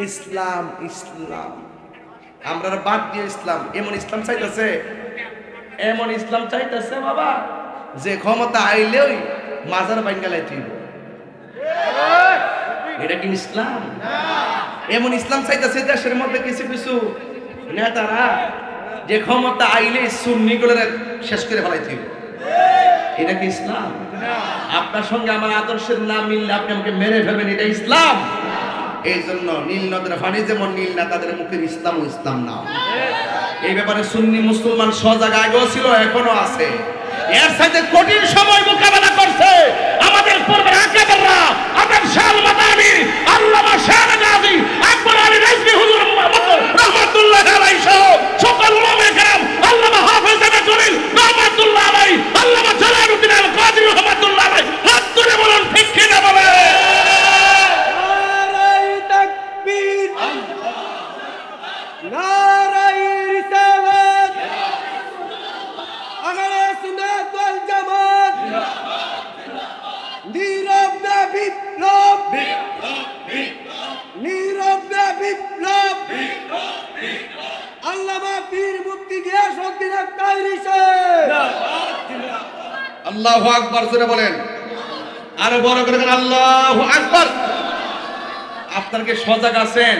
[SPEAKER 1] ইসলাম ইসলাম, আমরা বাদ দিয়ে ইসলাম। এমন ইসলাম চাইতেছে, এমন ইসলাম চাইতেছে বাবা, যে ক্ষমতা আইলেই মাজার বাঙ্গালাই তুইব। এটা কি ইসলাম? এমন ইসলাম চাইতেছে দেশের মধ্যে কিছু কিছু নেতারা, যে ক্ষমতা আইলেই সুন্নি গুলো শেষ করে ফেলাই তুইব। এটা কি ইসলাম? আপনার সঙ্গে আমার আদর্শের না মিললে আপনি আমাকে মেরে ফেলবেন, এটা ইসলাম? এই জন্য নীল নদের পানি যেমন নীল না, তাদের মুখের ইসলাম ও ইসলাম না। এই ব্যাপারে সুন্নি মুসলমান সজাগ আগেও ছিল, এখনো আছে। এর সাথে কঠিন সময় মোকাবেলা করছে আমাদের পূর্বের আকাবেররা, আবেদ শাহ মাদানি, আল্লামা শাহ গাজী, আকবর আলী রিজভী হুজুর রাহমাতুল্লাহ আলাইহি সহ সকল উলামায়ে কেরাম, আল্লামা হাফেজ আহমদ জলিল রাহমাতুল্লাহ আলাইহি, আল্লামা জালালউদ্দিন আল কাদরি রাহমাতুল্লাহ আলাইহি, হাত তুলে বলুন ঠিক কি না বলে? নারায়ে তাকবীর, নারায়ে রিসালাত, আহলে সুন্নাত ওয়াল জামাত, নীরবে বিপ্লব, নীরবে বিপ্লব, আল্লামা পীর মুফতি গিয়াসউদ্দিন আল-কাদরী সাহেব। আল্লাহু আকবার জোরে বলেন, আরো বড় করে বলেন আল্লাহু আকবার। আপনারা কি সজাগ আছেন?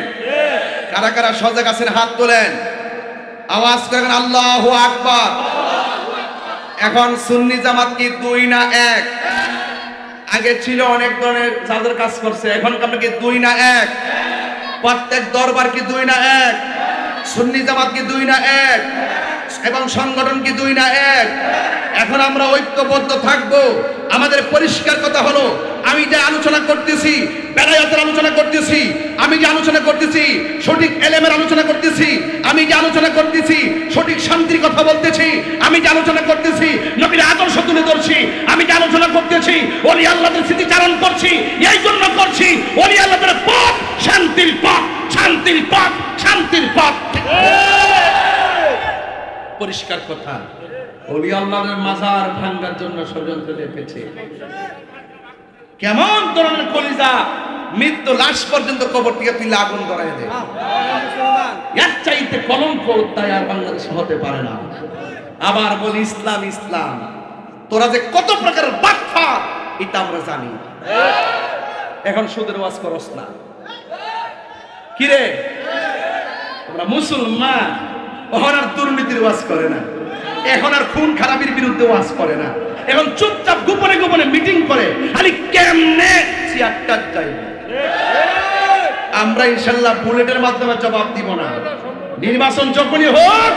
[SPEAKER 1] কারা কারা সজাগ আছেন হাত তোলেন, আওয়াজ করেন আল্লাহু আকবার। এখন সুন্নি জামাত কি 2 না 1? আগে ছিল অনেক ধরনের যাদের কাজ করছে, এখন আমরা কি 2 না 1? প্রত্যেক দরবার কি 2 না 1? সুন্নি জামাত কি 2 না 1? এবং সংগঠন কি 2 না 1? এখন আমরা ঐক্যবদ্ধ থাকবো। আমাদের পরিষ্কার কথা হলো, আমি যে আলোচনা করতেছি বেলায়েতের আলোচনা করতেছি, আমি যে আলোচনা করতেছি সঠিক এলেমের আলোচনা করতেছি, আমি যে আলোচনা করতেছি সঠিক শান্তির কথা বলতেছি, আমি যে আলোচনা করতেছি নবীর আদর্শ তুলে ধরছি, আমি যে আলোচনা করতেছি ওলি আল্লাহদের স্মৃতিচারণ করছি, এই জন্য করছি ওলি আল্লাহদের পথ শান্তির পথ, শান্তির পথ, শান্তির পথ। পরিষ্কার কথা, ওলি আল্লাহর মাজার ভাঙার জন্য ষড়যন্ত্র লেপেছে। কেমন ধরনের কলিজা, মৃত্যু লাশ পর্যন্ত কবর থেকে তুলে আগুন ধরায় দেয়। এর চাইতে কলঙ্ক তাই আর বাংলাদেশে হতে পারে না। আবার বলি ইসলাম ইসলাম, তোরা যে কত প্রকারের বাটফার এটা আমরা জানি। এখন সুদের ওয়াজ করস না কিরে? আমরা মুসলমান, এখন আর দুর্নীতির ওয়াজ করে না, এখন আর খুন খারাপির বিরুদ্ধে ওয়াজ করে না, এখন চুপচাপ গোপনে গোপনে মিটিং করে খালি কেমনে চেয়ারটা চাইবে। আমরা ইনশাল্লাহ বুলেটের মাধ্যমে জবাব দিব না, নির্বাচন যখনই হোক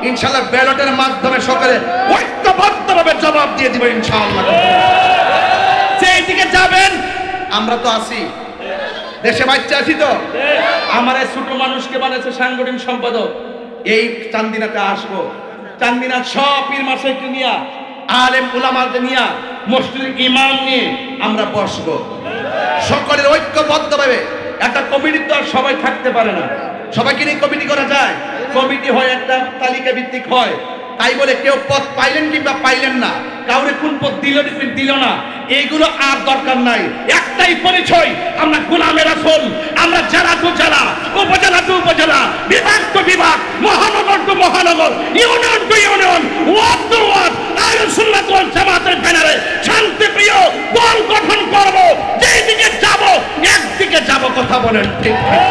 [SPEAKER 1] ইনশাল্লাহ ব্যালটের মাধ্যমে সকলে ঐক্যবদ্ধভাবে জবাব দিয়ে দিব ইনশাআল্লাহ। সেই দিকে যাবেন, আমরা তো আছি, দেশে বাচ্চা আছি তো। আমার এই ছোট মানুষকে বানাচ্ছে সাংগঠনিক সম্পাদক। এই চান্দিনাতে আসবো, চান্দিনা সব পীর মাসাইকে নিয়ে, আলেম উলামাকে নিয়ে, মসজিদের ইমাম নিয়ে আমরা বসবো, সকলের ঐক্যবদ্ধভাবে। একটা কমিটি তো আর সবাই থাকতে পারে না, সবাইকে নিয়ে কমিটি করা যায়? কমিটি হয় একটা তালিকা ভিত্তিক হয়, তাই বলে কেউ পদ পাইলেন কিংবা পাইলেন না, কাউরে কোন পদ দিল না, এইগুলো আর দরকার নাই। একটাই পরিচয়, আমরা গোলামে রাসূল, আমরা জেলা টু জেলা, উপজেলা টু উপজেলা, বিভাগ টু বিভাগ, মহানগর টু মহানগর, union to union, ward to ward, আহলুস সুন্নাত ওয়াল জামাতের ব্যানারে শান্তিপ্রিয় দল গঠন করব। যেই দিকে যাব একদিকে যাব, কথা বলেন ঠিক ঠিক?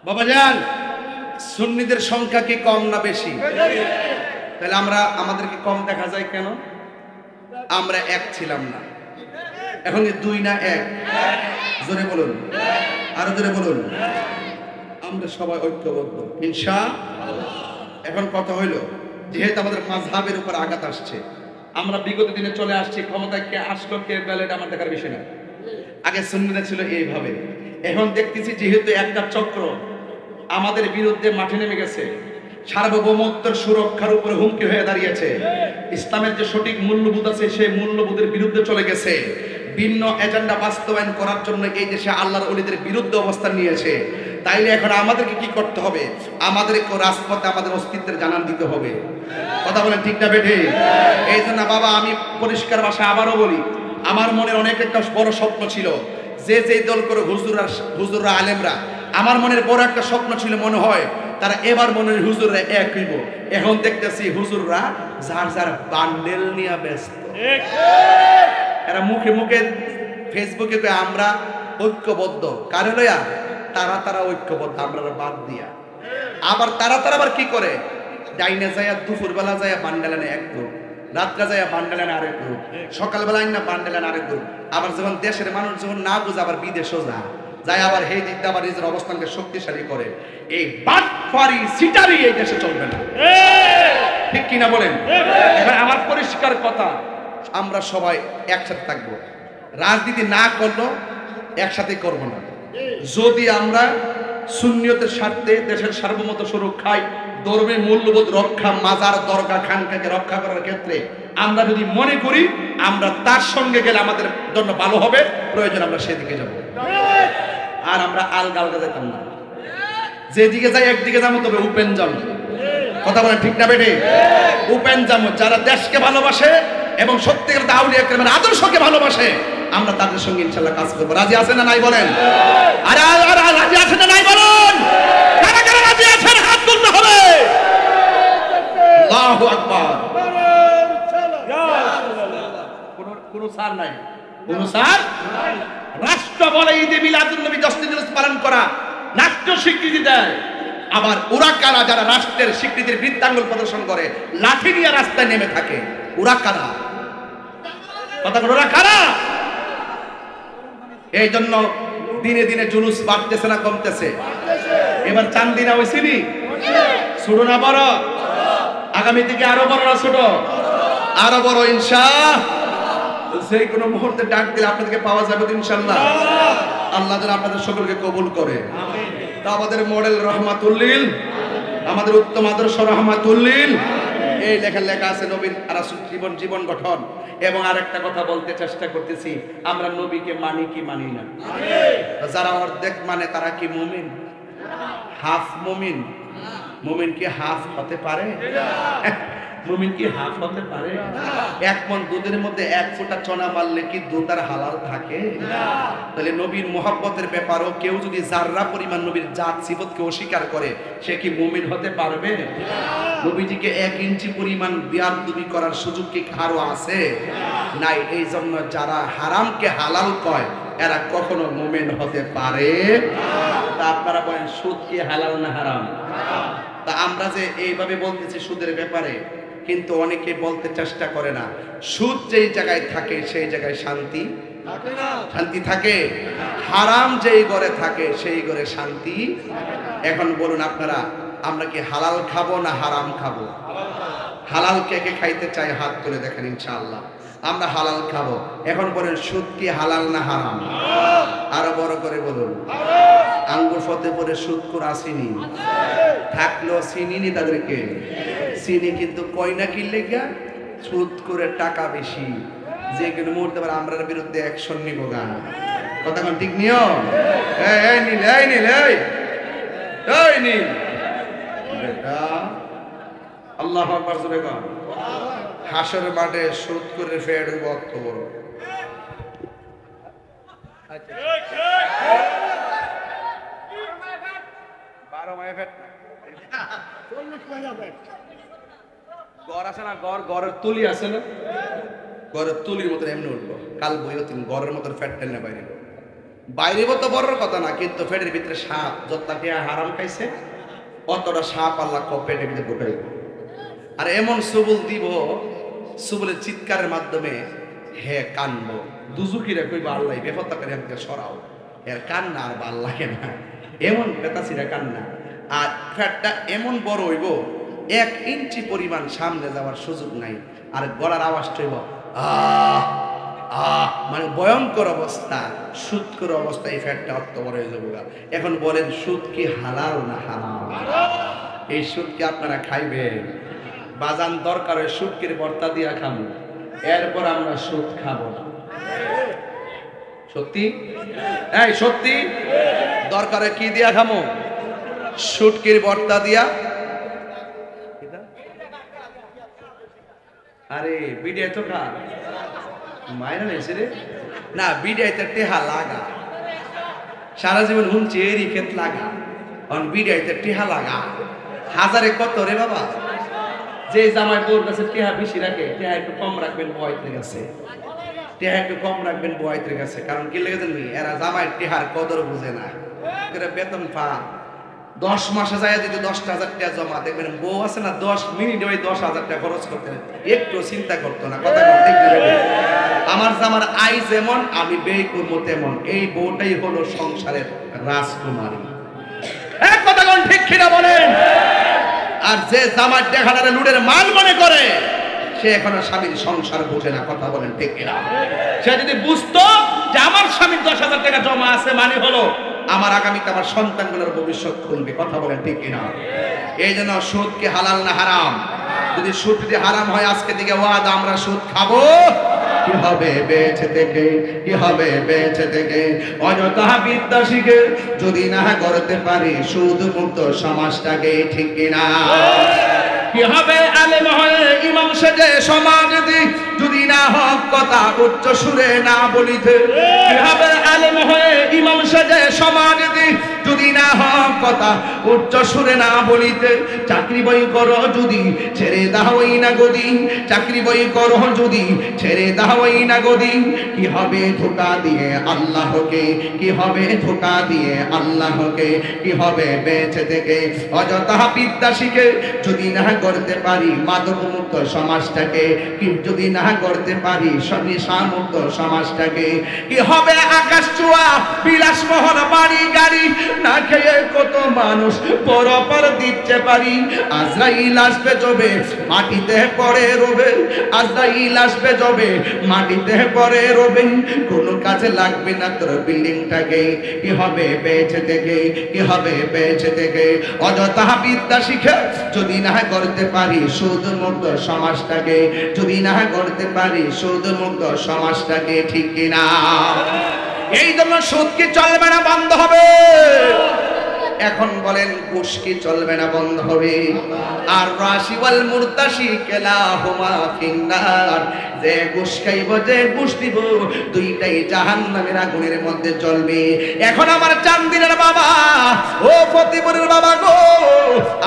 [SPEAKER 1] বাবাজান, সুন্নিদের সংখ্যা কি কম না বেশি? তাহলে আমাদেরকে কম দেখা যায় কেন? আমরা এক ছিলাম না, এখন দুই না এক? জোরে বলুন, আরো জোরে বলুন। আমরা সবাই ঐক্যবদ্ধ ইনশাআল্লাহ। এখন কথা হইল, যেহেতু আমাদের মাযহাবের উপর আঘাত আসছে, আমরা বিগত দিনে চলে আসছি, ক্ষমতায় কে আসলো কে ব্যালেট আমার দেখার বিষয় না। আগে সুন্নিরা ছিল এইভাবে, এখন দেখতেছি যেহেতু একটা চক্র আমাদের বিরুদ্ধে মাঠে নেমে গেছে, সার্বভৌমত্বের সুরক্ষার উপরে হুমকি হয়ে দাঁড়িয়েছে, ইসলামের যে সঠিক মূল্যবোধ আছে সেই মূল্যবোধের বিরুদ্ধে চলে গেছে, ভিন্ন এজেন্ডা বাস্তবায়ন করার জন্য এই দেশে আল্লাহর ওলিদের বিরুদ্ধে অবস্থান নিয়েছে। তাইলে এখন আমাদেরকে কি করতে হবে? আমাদেরকে রাজপথে আমাদের অস্তিত্বের জানান দিতে হবে। কথা বলেন ঠিক না বেঠে? এই জন্য বাবা আমি পরিষ্কার ভাষায় আবারও বলি, আমার মনে অনেক একটা বড় স্বপ্ন ছিল, যে দল করে হুজুররা আলেমরা, আমার মনের বড় একটা স্বপ্ন ছিল, মনে হয় তারা এবার মনে হয় হুজুররা এক হইব। এখন দেখতেছি হুজুররা যার যার বান্ডেল নিয়ে ব্যস্ত। এরা মুখে মুখে ফেসবুকে কয় আমরা ঐক্যবদ্ধ, কারে লইয়া? তারা ঐক্যবদ্ধ, আমরা বাদ দিয়া। আবার তারা আবার কি করে? ডাইনে যায় দুপুরবেলা যায় বান্ডেলানে এক গ্রুপ, রাত্রে যায় বান্ডেলানে আরেক গ্রুপ, সকালবেলা না বান্ডেলানে আরেক গ্রুপ। আবার যখন দেশের মানুষ যখন না বুঝে আবার বিদেশও যায় আবার সেই দিকটা আবার নিজের অবস্থানকে শক্তিশালী করে। এই বাটফারি সিটারি এই দেশে চলবে না, ঠিক কিনা বলেন? এবার আমার পরিষ্কার কথা, আমরা সবাই একসাথে থাকবো, রাজনীতি না করলেও একসাথে করব না। যদি আমরা সুন্নিয়তের স্বার্থে দেশের সার্বভৌমত্ব সুরক্ষায়, ধর্মের মূল্যবোধ রক্ষা, মাজার দরগা খানকাকে রক্ষা করার ক্ষেত্রে আমরা যদি মনে করি আমরা তার সঙ্গে গেলে আমাদের জন্য ভালো হবে, প্রয়োজন আমরা সেদিকে যাব। আর আমরা আলগা যেতাম না, যেদিকে যাই একদিকে যাবো, তবে উপেন যাবো। কথা বলেন ঠিক না বেটে? উপেন যাবো, যারা দেশকে ভালোবাসে এবং সত্যিকার আউলিয়া কেরামের আদর্শকে ভালোবাসে, আমরা তাদের সঙ্গে ইনশাআল্লাহ কাজ করবো। রাজি আছেন না নাই বলেন? আর রাজি আছেন না নাই বলেন? কারা কারা রাজি আছেন হাত তুলতে হবে। আল্লাহু আকবার। কোন সার নাই, কোন সার। রাষ্ট্র বলে ঈদে মিলাদুন নবী 10 দিন পালন করা নাট্য স্বীকৃতি দেয়, আবার ওরা কারা যারা রাষ্ট্রের স্বীকৃতির বৃত্তাঙ্গুল প্রদর্শন করে লাঠি নিয়ে রাস্তায় নেমে থাকে? ওরা কারা? কথা বলো, ওরা কারা? এই জন্য দিনে দিনে জুলুস বাড়তেছে না কমতেছে? এবার চান্দিনা হয়েছিলি ছোট না বড়? আগামী দিকে আরো বড় না ছোট? আরো বড় ইনশাআল্লাহ। যে কোনো মুহূর্তে ডাক দিলে আপনাদেরকে পাওয়া যাবে ইনশাআল্লাহ। আল্লাহ যেন আপনাদের সকলকে কবুল করে। তা আমাদের মডেল রহমাতুল্লিল, আমাদের উত্তম আদর্শ রহমাতুল্লিল, এই লেখা আছে নবীর রাসূল জীবন গঠন। এবং আরেকটা কথা বলতে চেষ্টা করতেছি, আমরা নবীকে মানি কি মানি না? যারা অর্ধেক মানে তারা কি মুমিন? হাফ মুমিন? মুমিন কি হাফ হতে পারে? মুমিন কি হাফ হতে পারে? এক মন দুধের মধ্যে এক ফোঁটা চনা মারলে কি দুধ আর হালাল থাকে? তাহলে নবীর মুহাব্বতের ব্যাপারও কেউ যদি জাররা পরিমাণ নবীর জাত সিফতকে অস্বীকার করে, সে কি মুমিন হতে পারবে? নবীজিকে 1 ইঞ্চি পরিমাণ বেয়াদবি করার সুযোগ কি কারো আছে? নাই। এই জন্য যারা হারামকে হালাল কয় এরা কখনো মুমিন হতে পারে তা আপনারা বলেন সুদ কি হালাল না হারাম? তা আমরা যে এইভাবে বলতেছি সুদের ব্যাপারে, কিন্তু অনেকে বলতে চেষ্টা করে না সুদ যেই জায়গায় থাকে সেই জায়গায় শান্তি শান্তি থাকে, হারাম যেই ঘরে থাকে সেই ঘরে শান্তি। এখন বলুন আপনারা, আমরা কি হালাল খাবো না হারাম খাবো? হালাল কে কে খাইতে চাই হাত তুলে দেখেন ইনশাআল্লাহ। আমরা হালাল খাবো। এখন বলেন সুদ কি হালাল না হারাম? আরো বড় করে বলুন। আঙ্গুর ফতেপুরে সুদখোর আসেনি, থাকলো চিনি তাদেরকে চিনি, কিন্তু কয়না কিনলে গিয়া সুদ করে টাকা বেশি, যে কোনো মুহূর্তে আমরা বিরুদ্ধে অ্যাকশন নিব গা। কথা কোন ঠিক নিয়ম? এই নীল, এই নীল, এই নীল বেটা, আল্লাহু আকবার জোরে কর। হাসরের মাঠে সুদ করে ফের বক্ত বড়। গড় আছে না, গড়ের তুলি আছে না, গড়ের তুলির মতন এমনি উঠবো। কাল বইও তুমি গড়ের মতন ফ্যাট টেনে বাইরে বাইরে তো বড় কথা না, কিন্তু ফ্যাটের ভিতরে সাপ যতটা হারাম খাইছে অতটা সাপ আল্লাহ পেটের ভিতরে ঢুকাইব। আর এমন সুবুল দিব, সুবুলের চিৎকারের মাধ্যমে হে কানবো, দুজুকিরা কইবা আল্লাহ বেফত্তাকারী আমাকে সরাও, এর কান্না আর ভাল লাগে না, এমন বেতাসিরা কান্না। আর ফ্যাটটা এমন বড় হইব 1 ইঞ্চি পরিমাণ সামনে যাওয়ার সুযোগ নাই, আর গলার আওয়াজটা হইব আহ আহ, মানে ভয়ঙ্কর অবস্থা, সুদ করে অবস্থা। এই ফ্যাটটা অত বড় হয়ে যাবো। এখন বলেন সুদ কি হালাল না হারাম? এই সুদ কি আপনারা খাইবেন? বাজান দরকার হয় সুদকির ভর্তা দিয়া খাবো, এরপর আমরা সুদ খাবো না। সত্যি? এই সত্যি? দরকার হয় কি দিয়া খামো? সুদকির ভর্তা দিয়া। আরে বিডিয়া তো খা মায়েরা নেছে রে না, বিডিয়াইতে টেহা লাগা, সারা জীবন হুমছে এরই ক্ষেত লাগা, বিডিয়াইতে টেহা লাগা হাজারে কত রে বাবা। যে জামাই বোর কাছে টেহা বেশি রাখে, টেহা একটু কম রাখবেন বয়তের কাছে, টেহা একটু কম রাখবেন বয়তের কাছে। কারণ কি লেগে জানবি, এরা জামাই টেহার কদর বুঝে না। বেতন পা 10 মাসে যায় যদি 10,000 টাকা জমা, দেখবেন বউ আছে না 10 মিনিটে ওই 10,000 টাকা খরচ করতে একটু চিন্তা করতো না। কথা ঠিক না? আমার জামার আয় যেমন আমি ব্যয় করবো তেমন। এই বউটাই হলো সংসারের রাজকুমারী। এক কথা কোন ঠিক কিনা বলেন? আর যে জামার দেখাটারে লুটের মাল মনে করে, সে এখনো স্বামীর সংসার বোঝে না। কথা বলেন ঠিক কিনা? সে যদি বুঝতো যে আমার স্বামীর 10,000 টাকা জমা আছে, মানে হলো আমার আগামীতে আমার সন্তানগুলোর ভবিষ্যৎ খুলবে। কথা বলেন ঠিক কিনা? এই জন্য সুদ কি হালাল না হারাম? যদি সুদ যদি হারাম হয়, আজকে থেকে ওয়াদা আমরা সুদ খাবো। কি হবে বেঁচে থেকে, কি হবে বেঁচে থেকে অযথা বিদ্যা শিখে যদি না করতে পারি সুদ মুক্ত সমাজটাকে, ঠিক কিনা? কি হবে আলেম হয়ে ইমাম সেজে সমাজ দি যদি না হক কথা উচ্চ সুরে না বলিতে? কি হবে আলেম হয়ে ইমাম সেজে সমাজ দি যদি না হক কথা উচ্চ সুরে না বলিতে, চাকরি বই করো যদি ছেড়ে দাওই না গদি, চাকরি বই করো যদি ছেড়ে দাওই না গদি, কি হবে ধোঁকা দিয়ে আল্লাহকে, কি হবে ধোঁকা দিয়ে আল্লাহকে, কি হবে বেঁচে থেকে অযথা বিদ্যা শিখে যদি না করতে পারি মাদক মুক্ত সমাজটাকে, কি যদি না করতে পারি নেশামুক্ত সমাজটাকে, কি হবে আকাশ ছোঁয়া বিলাসবহুল বাড়ি গাড়ি না খেয়ে কত মানুষ পরপর দিচ্ছে পারি। আজরাইল আসবে যবে মাটিতে পড়ে রবে, আজরাইল আসবে যবে মাটিতে পড়ে রবে, কোনো কাজে লাগবে না তোর বিল্ডিংটাকে, কি হবে বেঁচে থেকে, কি হবে বেঁচে থেকে অযথা বিদ্যা শিখে যদি না করতে পারি সুদ মুক্ত সমাজটাকে, যদি না করতে পারি সুদ মুক্ত সমাজটাকে, ঠিক কিনা? এই জন্য সুদ কি চলবে না বন্ধ হবে? এখন বলেন ঘুষ কি চলবে না বন্ধ হবে? আর রাশি ওয়াল মুরতাশি কেলাহুমা ফিন্নার, যে ঘুষ খাইব যে ঘুষ দিব দুইটাই জাহান্নামের আগুনের মধ্যে জ্বলবে। এখন আমার চান্দিনের বাবা ও ফতিপুরের বাবা গো,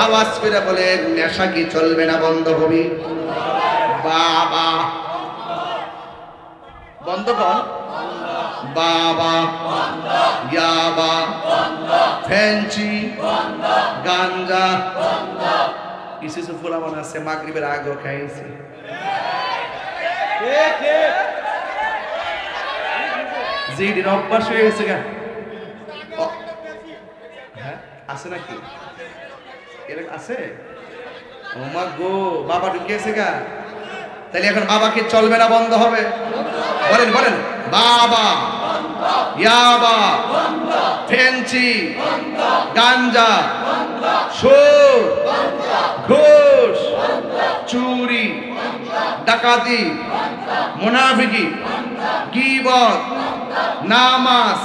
[SPEAKER 1] আওয়াজ করে বলেন নেশা কি চলবে না বন্ধ হবে? বাবা বন্ধ কর, বাবা ইয়াবা ফেঞ্চি গাঞ্জা, কিছু ফুলা মনে আছে মাগরিবের আগেও খাইছে। যেদিন অভ্যাস হয়ে গেছে গা, হ্যাঁ আছে নাকি এরকম আছে? ও মা গো, বাবা ঢুকিয়েছে গা, তাহলে এখন বাবাকে চলবে না বন্ধ হবে? বলেন বলেন, বাবা ইয়াবা ফেঞ্চি গাঞ্জা সুদ ঘুষ চুরি ডাকাতি মুনাফিকি গীবত নামাজ,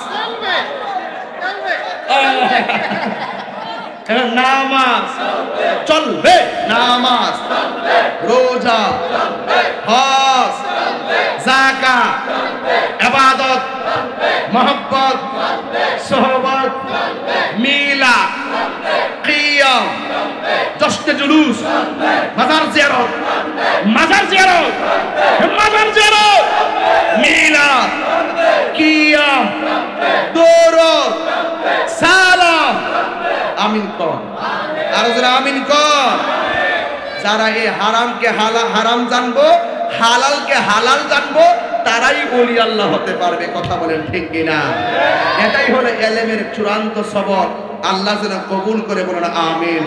[SPEAKER 1] নামাজ চলবে, নামাজ রোজা হজ যাকাত ইবাদত মোহব্বত সোহবত মিলাদ কিয়াম জশ্নে জুলুস মাজার জিয়ারত, মাজার জিয়ারত, মাজার জিয়ারত মিলাদ কিয়াম দরুদ সালাম, আমিন কর, আর যারা আমিন কর। যারা এই হারামকে হারাম জানবো, হালালকে হালাল জানবো, তারাই ওলি আল্লাহ হতে পারবে। কথা বলেন ঠিক কিনা? এটাই হলো ইলমের চূড়ান্ত সবক। আল্লাহ যেন কবুল করে, বলেন আমিন।